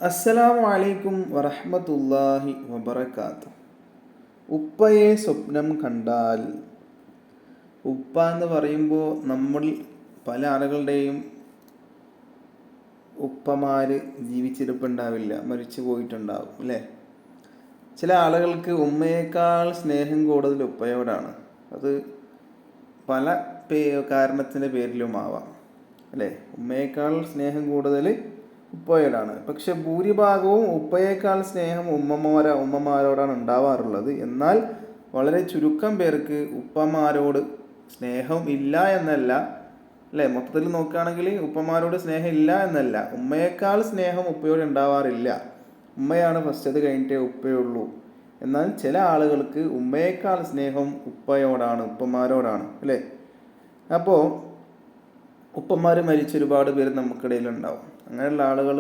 അസ്സലാമു അലൈക്കും വറഹ്മത്തുള്ളാഹി വബറകാതുഹു. ഉപ്പയെ സ്വപ്നം കണ്ടാൽ. ഉപ്പ എന്ന് പറയുമ്പോൾ നമ്മൾ പല ആളുകളുടെയും ഉപ്പമാര് ജീവിച്ചിരിപ്പുണ്ടാവില്ല, മരിച്ചു പോയിട്ടുണ്ടാവും അല്ലേ. ചില ആളുകൾക്ക് ഉമ്മയേക്കാൾ സ്നേഹം കൂടുതൽ ഉപ്പയോടാണ്. അത് പല കാരണത്തിൻ്റെ പേരിലും ആവാം അല്ലേ. ഉമ്മയേക്കാൾ സ്നേഹം കൂടുതൽ ഉപ്പയോടാണ്. പക്ഷെ ഭൂരിഭാഗവും ഉപ്പയേക്കാൾ സ്നേഹം ഉമ്മമാരോടാണ് ഉണ്ടാവാറുള്ളത്. എന്നാൽ വളരെ ചുരുക്കം പേർക്ക് ഉപ്പമാരോട് സ്നേഹം ഇല്ല എന്നല്ല അല്ലേ. മൊത്തത്തിൽ നോക്കുകയാണെങ്കിൽ ഉപ്പമാരോട് സ്നേഹം ഇല്ല എന്നല്ല, ഉമ്മയേക്കാൾ സ്നേഹം ഉപ്പയോട് ഉണ്ടാവാറില്ല. ഉമ്മയാണ് ഫസ്റ്റ്, അത് കഴിഞ്ഞിട്ടേ ഉപ്പയുള്ളൂ. എന്നാൽ ചില ആളുകൾക്ക് ഉമ്മയേക്കാൾ സ്നേഹം ഉപ്പമാരോടാണ് അല്ലേ. അപ്പോൾ ഉപ്പമാർ മരിച്ച ഒരുപാട് പേര് നമുക്കിടയിലുണ്ടാവും. അങ്ങനെയുള്ള ആളുകൾ